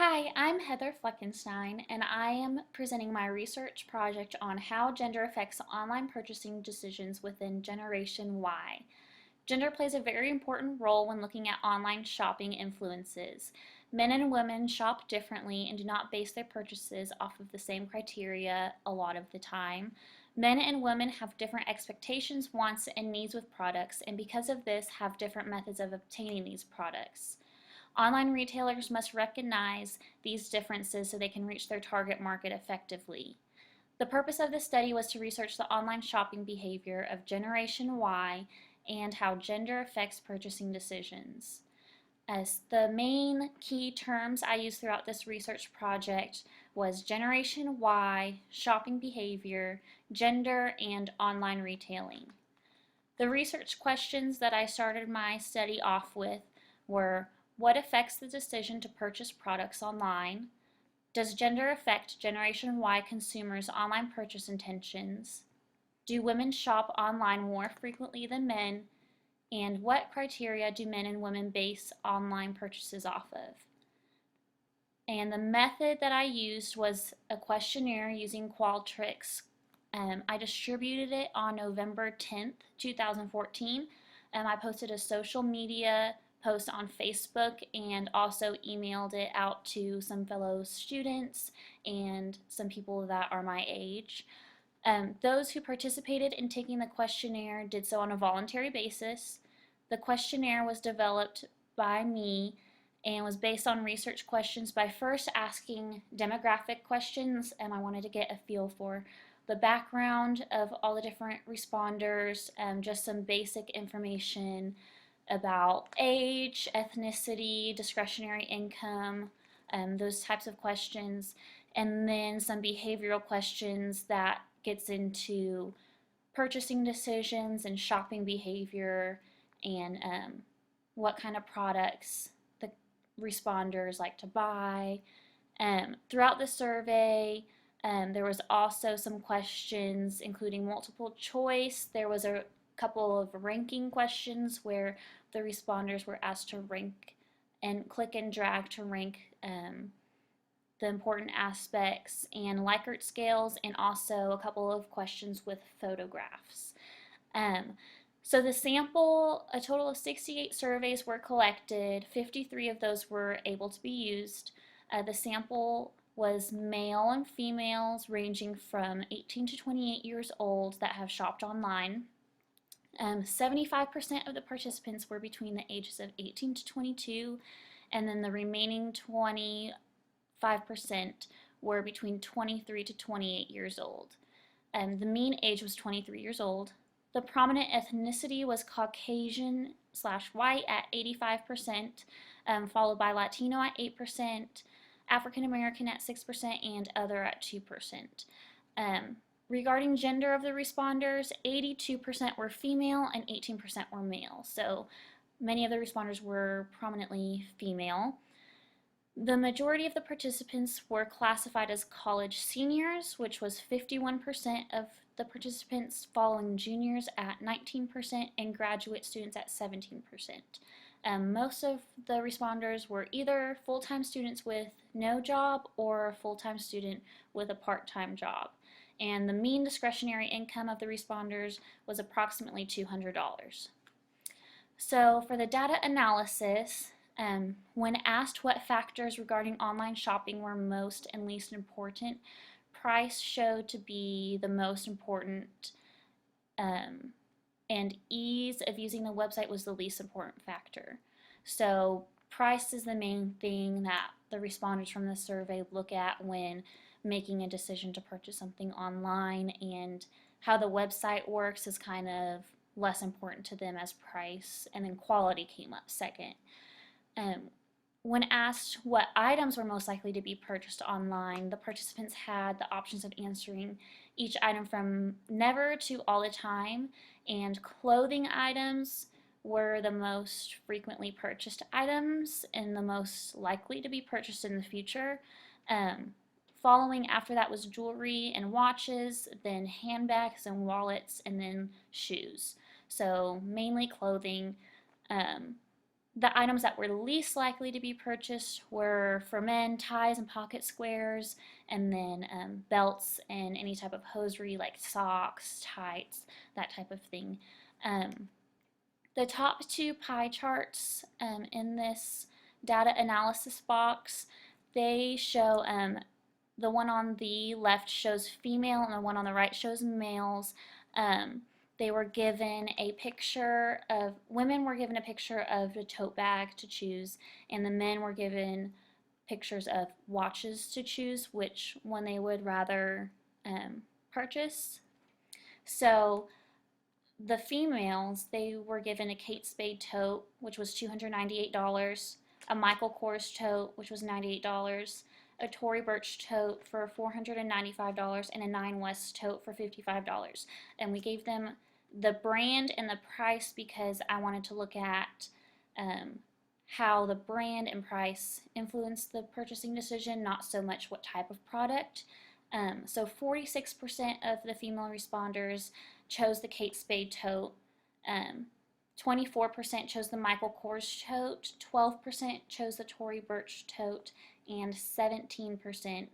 Hi, I'm Heather Fleckenstein, and I am presenting my research project on how gender affects online purchasing decisions within Generation Y. Gender plays a very important role when looking at online shopping influences. Men and women shop differently and do not base their purchases off of the same criteria a lot of the time. Men and women have different expectations, wants, and needs with products, and because of this, have different methods of obtaining these products. Online retailers must recognize these differences so they can reach their target market effectively. The purpose of this study was to research the online shopping behavior of Generation Y and how gender affects purchasing decisions. As the main key terms I used throughout this research project was Generation Y, shopping behavior, gender, and online retailing. The research questions that I started my study off with were: what affects the decision to purchase products online? Does gender affect Generation Y consumers' online purchase intentions? Do women shop online more frequently than men? And what criteria do men and women base online purchases off of? And the method that I used was a questionnaire using Qualtrics. I distributed it on November 10th, 2014. I posted a social media post on Facebook and also emailed it out to some fellow students and some people that are my age. Those who participated in taking the questionnaire did so on a voluntary basis. The questionnaire was developed by me and was based on research questions by first asking demographic questions, and I wanted to get a feel for the background of all the different responders, just some basic information about age, ethnicity, discretionary income, those types of questions, and then some behavioral questions that gets into purchasing decisions and shopping behavior and what kind of products the responders like to buy. Throughout the survey, there was also some questions including multiple choice. There was a couple of ranking questions where the responders were asked to rank and click and drag to rank the important aspects and Likert scales, and also a couple of questions with photographs. Um, so the sample, a total of 68 surveys were collected. 53 of those were able to be used. The sample was male and females ranging from 18 to 28 years old that have shopped online. 75% of the participants were between the ages of 18 to 22, and then the remaining 25% were between 23 to 28 years old. The mean age was 23 years old. The prominent ethnicity was Caucasian / white at 85%, followed by Latino at 8%, African American at 6%, and other at 2%. Regarding gender of the responders, 82% were female and 18% were male. So many of the responders were prominently female. The majority of the participants were classified as college seniors, which was 51% of the participants, following juniors at 19% and graduate students at 17%. Most of the responders were either full-time students with no job or a full-time student with a part-time job. And the mean discretionary income of the responders was approximately $200. So for the data analysis, when asked what factors regarding online shopping were most and least important, price showed to be the most important, and ease of using the website was the least important factor. So price is the main thing that the responders from the survey look at when making a decision to purchase something online, and how the website works is kind of less important to them as price, and then quality came up second. When asked what items were most likely to be purchased online, the participants had the options of answering each item from never to all the time, and clothing items were the most frequently purchased items and the most likely to be purchased in the future. Following after that was jewelry and watches, then handbags and wallets, and then shoes. So mainly clothing The items that were least likely to be purchased were for men, ties and pocket squares, and then belts and any type of hosiery like socks, tights, that type of thing. Um, the top two pie charts in this data analysis box, they show the one on the left shows female and the one on the right shows males. Um, they were given a picture of, women were given a picture of a tote bag to choose, and the men were given pictures of watches to choose which one they would rather purchase. So the females, they were given a Kate Spade tote, which was $298, a Michael Kors tote, which was $98, a Tory Burch tote for $495, and a Nine West tote for $55. And we gave them the brand and the price because I wanted to look at how the brand and price influenced the purchasing decision, not so much what type of product. So 46% of the female responders chose the Kate Spade tote. 24% chose the Michael Kors tote, 12% chose the Tory Burch tote, and 17%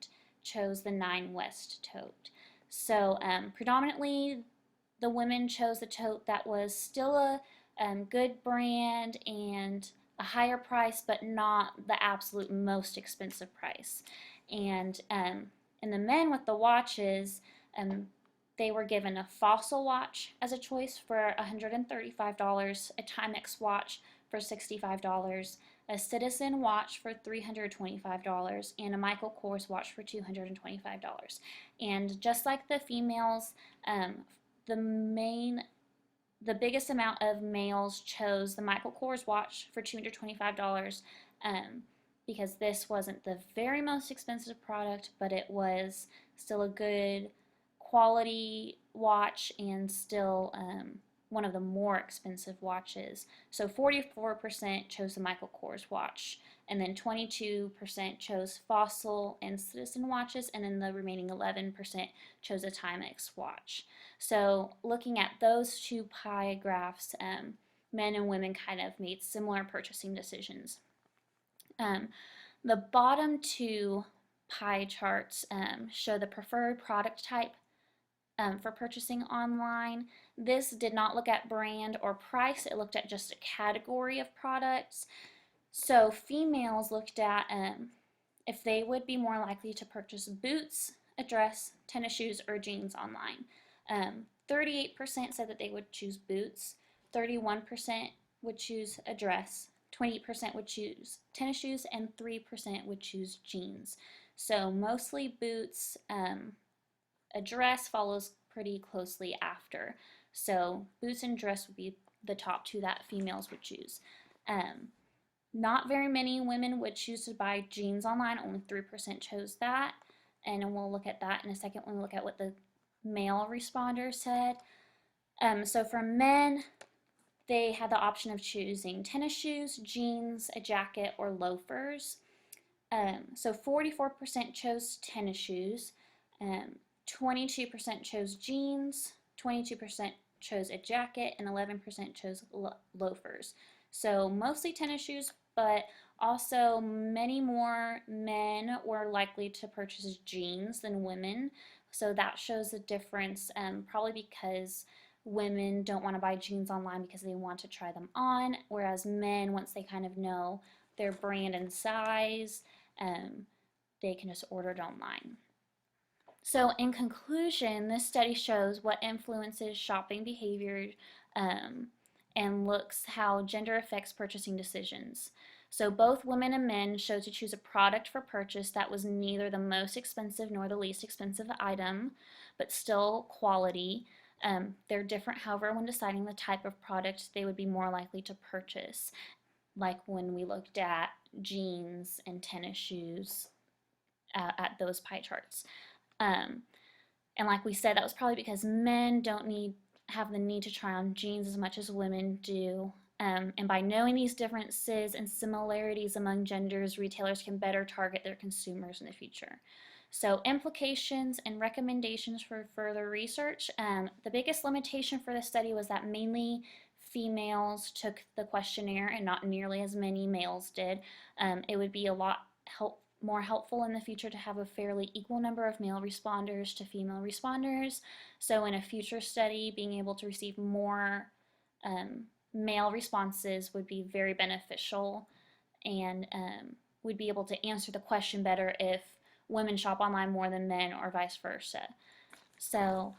chose the Nine West tote. So predominantly the women chose the tote that was still a good brand and a higher price, but not the absolute most expensive price. And the men with the watches, they were given a Fossil watch as a choice for $135, a Timex watch for $65, a Citizen watch for $325, and a Michael Kors watch for $225. And just like the females, the biggest amount of males chose the Michael Kors watch for $225 because this wasn't the very most expensive product, but it was still a good quality watch and still one of the more expensive watches. So 44% chose the Michael Kors watch, and then 22% chose Fossil and Citizen watches, and then the remaining 11% chose a Timex watch. So looking at those two pie graphs, men and women kind of made similar purchasing decisions. The bottom two pie charts show the preferred product type for purchasing online. This did not look at brand or price, it looked at just a category of products. So females looked at if they would be more likely to purchase boots, a dress, tennis shoes, or jeans online. 38% said that they would choose boots, 31% would choose a dress, 20% would choose tennis shoes, and 3% would choose jeans. So mostly boots. A dress follows pretty closely after. So boots and dress would be the top two that females would choose. Not very many women would choose to buy jeans online. Only 3% chose that. And we'll look at that in a second when we look at what the male responders said. So for men, they had the option of choosing tennis shoes, jeans, a jacket, or loafers. So 44% chose tennis shoes. 22% chose jeans, 22% chose a jacket, and 11% chose loafers. So mostly tennis shoes, but also many more men were likely to purchase jeans than women. So that shows a difference, probably because women don't want to buy jeans online because they want to try them on, whereas men, once they kind of know their brand and size, they can just order it online. So in conclusion, this study shows what influences shopping behavior and looks how gender affects purchasing decisions. So both women and men showed to choose a product for purchase that was neither the most expensive nor the least expensive item, but still quality. They're different, however, when deciding the type of product they would be more likely to purchase, like when we looked at jeans and tennis shoes at those pie charts. And like we said, that was probably because men don't have the need to try on jeans as much as women do. And by knowing these differences and similarities among genders, retailers can better target their consumers in the future. So implications and recommendations for further research. The biggest limitation for this study was that mainly females took the questionnaire and not nearly as many males did. It would be a lot more helpful in the future to have a fairly equal number of male responders to female responders. So in a future study, being able to receive more male responses would be very beneficial, and we'd be able to answer the question better if women shop online more than men or vice versa. So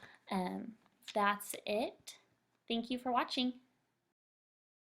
that's it. Thank you for watching.